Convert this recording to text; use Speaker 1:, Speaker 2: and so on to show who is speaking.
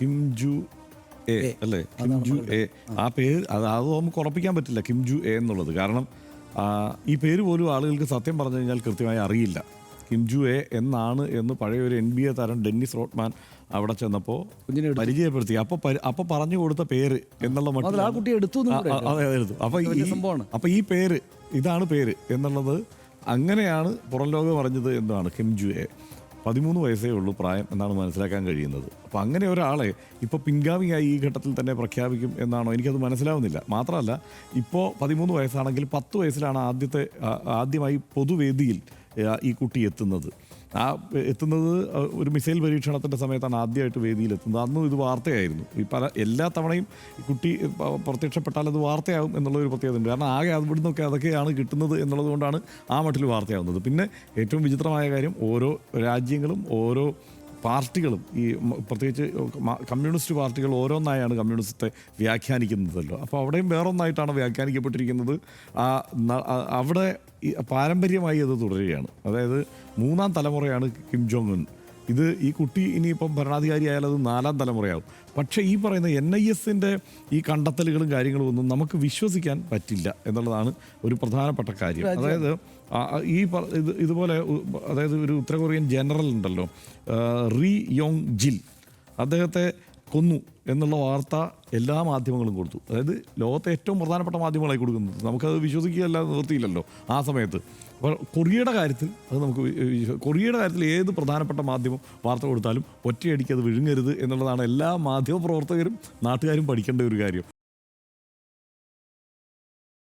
Speaker 1: Kim Ju Ae അല്ലേ? Kim Ju Ae. ആ പേര് അത് നമുക്ക് ഉറപ്പിക്കാൻ പറ്റില്ല കിം ജു എ എന്നുള്ളത്. കാരണം ഈ പേര് പോലും ആളുകൾക്ക് സത്യം പറഞ്ഞു കഴിഞ്ഞാൽ കൃത്യമായി അറിയില്ല. കിം ജു എ എന്നാണ് എന്ന് പഴയ ഒരു NBA താരം ഡെന്നിസ് റോഡ്മാൻ അവിടെ ചെന്നപ്പോൾ പരിചയപ്പെടുത്തി. അപ്പോൾ പറഞ്ഞു കൊടുത്ത പേര് എന്നുള്ള
Speaker 2: ആ കുട്ടി എടുത്തു.
Speaker 1: അപ്പോൾ ഈ പേര് ഇതാണ് പേര് എന്നുള്ളത് അങ്ങനെയാണ് പുറം ലോകം അറിഞ്ഞത് എന്നാണ്. കിം ജു എ 13 വയസ്സേ ഉള്ളൂ പ്രായം എന്നാണ് മനസ്സിലാക്കാൻ കഴിയുന്നത്. അപ്പോൾ അങ്ങനെ ഒരാളെ ഇപ്പോൾ പിൻഗാമിയായി ഈ ഘട്ടത്തിൽ തന്നെ പ്രഖ്യാപിക്കും എന്നാണോ എനിക്കത് മനസ്സിലാവുന്നില്ല. മാത്രമല്ല ഇപ്പോൾ 13 വയസ്സാണെങ്കിൽ 10 വയസ്സിലാണ് ആദ്യമായി പൊതുവേദിയിൽ ഈ കുട്ടി എത്തുന്നത്. ഒരു മിസൈൽ പരീക്ഷണത്തിൻ്റെ സമയത്താണ് ആദ്യമായിട്ട് വേദിയിലെത്തുന്നത്. അന്നും ഇത് വാർത്തയായിരുന്നു. എല്ലാ തവണയും കുട്ടി പ്രത്യക്ഷപ്പെട്ടാൽ അത് വാർത്തയാകും എന്നുള്ളൊരു പ്രത്യേകതയുണ്ട്. കാരണം ആകെ ഇവിടുന്നൊക്കെ അതൊക്കെയാണ് കിട്ടുന്നത് എന്നുള്ളത് കൊണ്ടാണ് ആ മട്ടിൽ വാർത്തയാവുന്നത്. പിന്നെ ഏറ്റവും വിചിത്രമായ കാര്യം, ഓരോ രാജ്യങ്ങളും ഓരോ പാർട്ടികളും പ്രത്യേകിച്ച് കമ്മ്യൂണിസ്റ്റ് പാർട്ടികൾ ഓരോന്നായാണ് കമ്മ്യൂണിസത്തെ വ്യാഖ്യാനിക്കുന്നതല്ലോ. അപ്പോൾ അവിടെയും വേറൊന്നായിട്ടാണ് വ്യാഖ്യാനിക്കപ്പെട്ടിരിക്കുന്നത്. അവിടെ പാരമ്പര്യമായി അത് തുടരുകയാണ്. അതായത് 3ാം തലമുറയാണ് കിം ജോങ് ഉൻ. ഈ കുട്ടി ഇനിയിപ്പം ഭരണാധികാരിയായാൽ അത് 4ാം തലമുറയാവും. പക്ഷേ ഈ പറയുന്ന NIS-ന്റെ ഈ കണ്ടെത്തലുകളും കാര്യങ്ങളും ഒന്നും നമുക്ക് വിശ്വസിക്കാൻ പറ്റില്ല എന്നുള്ളതാണ് ഒരു പ്രധാനപ്പെട്ട കാര്യം. അതായത് ഇതുപോലെ അതായത് ഒരു ഉത്തര കൊറിയൻ ജനറൽ ഉണ്ടല്ലോ, റീ യോങ് ജിൽ, അദ്ദേഹത്തെ കൊന്നു എന്നുള്ള വാർത്ത എല്ലാ മാധ്യമങ്ങളും കൊടുത്തു. അതായത് ലോകത്തെ ഏറ്റവും പ്രധാനപ്പെട്ട മാധ്യമങ്ങളായി കൊടുക്കുന്നത്. നമുക്കത് വിശ്വസിക്കുകയല്ലാതെ നിവൃത്തിയില്ലല്ലോ ആ സമയത്ത്. അപ്പോൾ കൊറിയയുടെ കാര്യത്തിൽ ഏത് പ്രധാനപ്പെട്ട മാധ്യമം വാർത്ത കൊടുത്താലും ഒറ്റയടിക്ക് അത് വിഴുങ്ങരുത് എന്നുള്ളതാണ് എല്ലാ മാധ്യമ പ്രവർത്തകരും നാട്ടുകാരും പഠിക്കേണ്ട ഒരു കാര്യം.